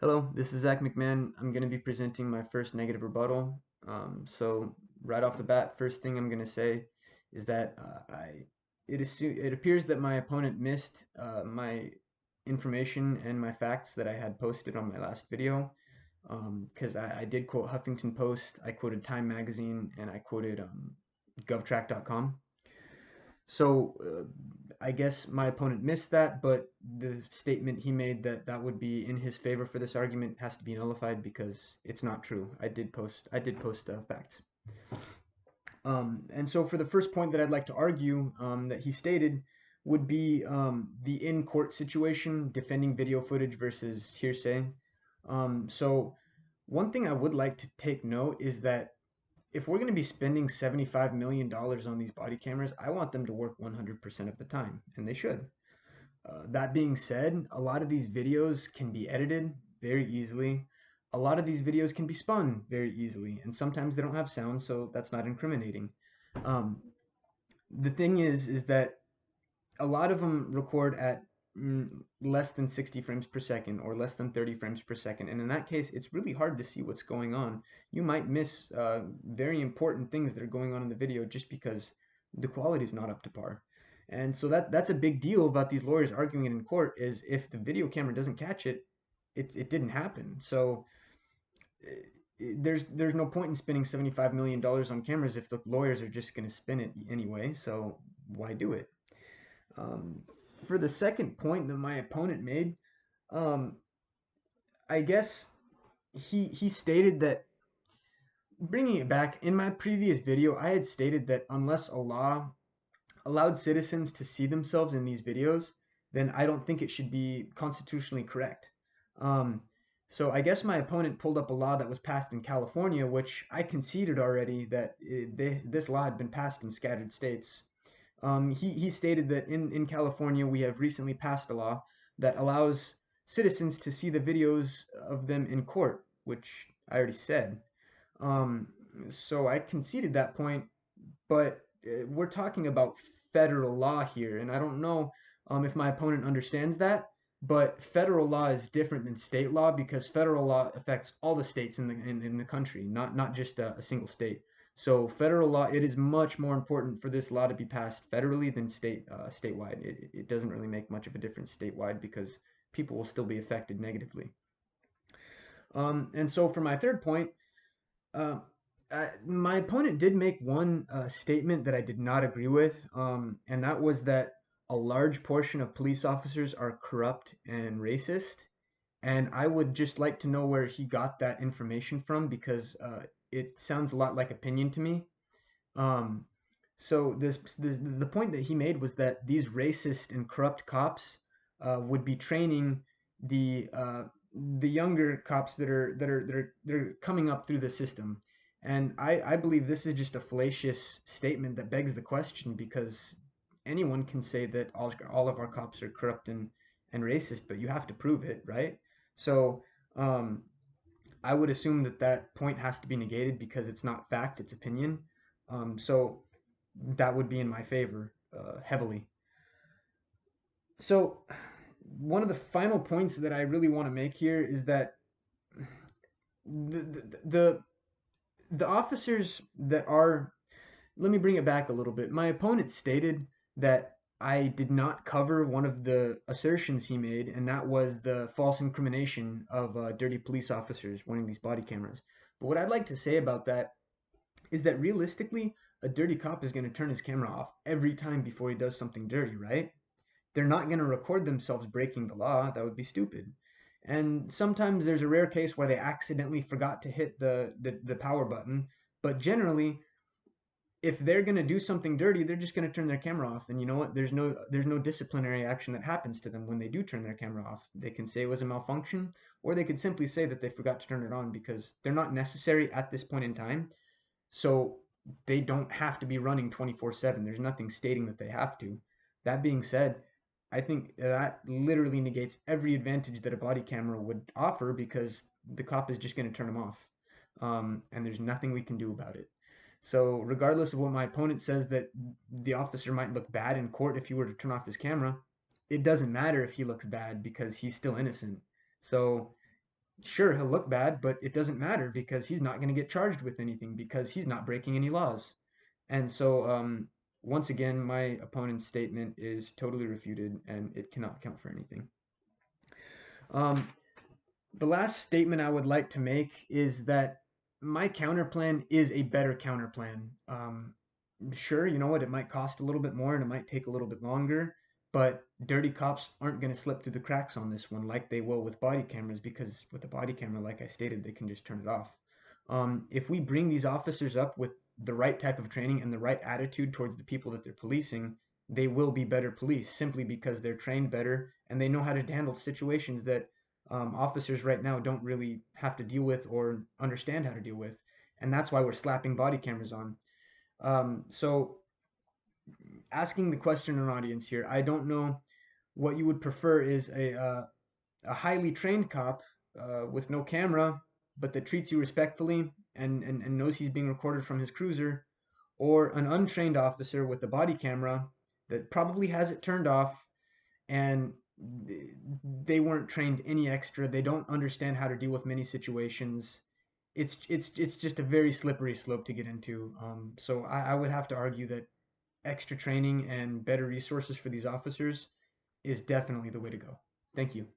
Hello, this is Zach McMahon. I'm going to be presenting my first negative rebuttal. So right off the bat, first thing I'm going to say is that it appears that my opponent missed my information and my facts that I had posted on my last video. Because I did quote Huffington Post, I quoted Time Magazine, and I quoted GovTrack.com. So I guess my opponent missed that, but the statement he made that that would be in his favor for this argument has to be nullified because it's not true. I did post facts. And so for the first point that I'd like to argue that he stated would be the in-court situation, defending video footage versus hearsay. So one thing I would like to take note is that if we're going to be spending $75 million on these body cameras, I want them to work 100% of the time, and they should. That being said, a lot of these videos can be edited very easily. A lot of these videos can be spun very easily, and sometimes they don't have sound, so that's not incriminating. Um, the thing is that a lot of them record at less than 60 frames per second or less than 30 frames per second. And in that case, it's really hard to see what's going on. You might miss very important things that are going on in the video just because the quality is not up to par. And so that's a big deal about these lawyers arguing it in court is if the video camera doesn't catch it, it didn't happen. So there's no point in spending $75 million on cameras if the lawyers are just going to spin it anyway. So why do it? Um, for the second point that my opponent made, um, I guess he stated that bringing it back in my previous video, I had stated that unless a law allowed citizens to see themselves in these videos, then I don't think it should be constitutionally correct. Um, so I guess my opponent pulled up a law that was passed in California, which I conceded already that this law had been passed in scattered states. He stated that in California, we have recently passed a law that allows citizens to see the videos of them in court, which I already said. Um, so I conceded that point, but we're talking about federal law here, and I don't know if my opponent understands that, but federal law is different than state law because federal law affects all the states in the country, not just a single state. So federal law, it is much more important for this law to be passed federally than statewide. It doesn't really make much of a difference statewide because people will still be affected negatively. And so for my third point, uh, my opponent did make one statement that I did not agree with, and that was that a large portion of police officers are corrupt and racist. And I would just like to know where he got that information from because it sounds a lot like opinion to me. Um, so the point that he made was that these racist and corrupt cops would be training the uh, the younger cops that are coming up through the system. And I believe this is just a fallacious statement that begs the question because anyone can say that all of our cops are corrupt and racist, but you have to prove it, right? So um, I would assume that that point has to be negated because it's not fact, it's opinion. So that would be in my favor heavily. So one of the final points that I really want to make here is that the the officers that are let me bring it back a little bit. My opponent stated that I did not cover one of the assertions he made, and that was the false incrimination of dirty police officers wearing these body cameras. But what I'd like to say about that is that realistically, a dirty cop is going to turn his camera off every time before he does something dirty, right? They're not going to record themselves breaking the law. That would be stupid. And sometimes there's a rare case where they accidentally forgot to hit the power button. But generally, if they're going to do something dirty, they're just going to turn their camera off. And you know what? There's no disciplinary action that happens to them when they do turn their camera off. They can say it was a malfunction, or they could simply say that they forgot to turn it on because they're not necessary at this point in time. So they don't have to be running 24/7. There's nothing stating that they have to. That being said, I think that literally negates every advantage that a body camera would offer because the cop is just going to turn them off. And there's nothing we can do about it. So regardless of what my opponent says that the officer might look bad in court if he were to turn off his camera, it doesn't matter if he looks bad because he's still innocent. So Sure, he'll look bad, but it doesn't matter because he's not going to get charged with anything because he's not breaking any laws. And so, once again, my opponent's statement is totally refuted and it cannot count for anything. Um, the last statement I would like to make is that my counter plan is a better counter plan. Sure, you know what, it might cost a little bit more and it might take a little bit longer, but dirty cops aren't going to slip through the cracks on this one like they will with body cameras, because with a body camera, like I stated, they can just turn it off. If we bring these officers up with the right type of training and the right attitude towards the people that they're policing, they will be better police simply because they're trained better and they know how to handle situations that officers right now don't really have to deal with or understand how to deal with. And that's why we're slapping body cameras on. So, asking the question in an audience here, I don't know what you would prefer is a highly trained cop with no camera, but that treats you respectfully and knows he's being recorded from his cruiser, or an untrained officer with a body camera that probably has it turned off and they weren't trained any extra. They don't understand how to deal with many situations. It's just a very slippery slope to get into. So I would have to argue that extra training and better resources for these officers is definitely the way to go. Thank you.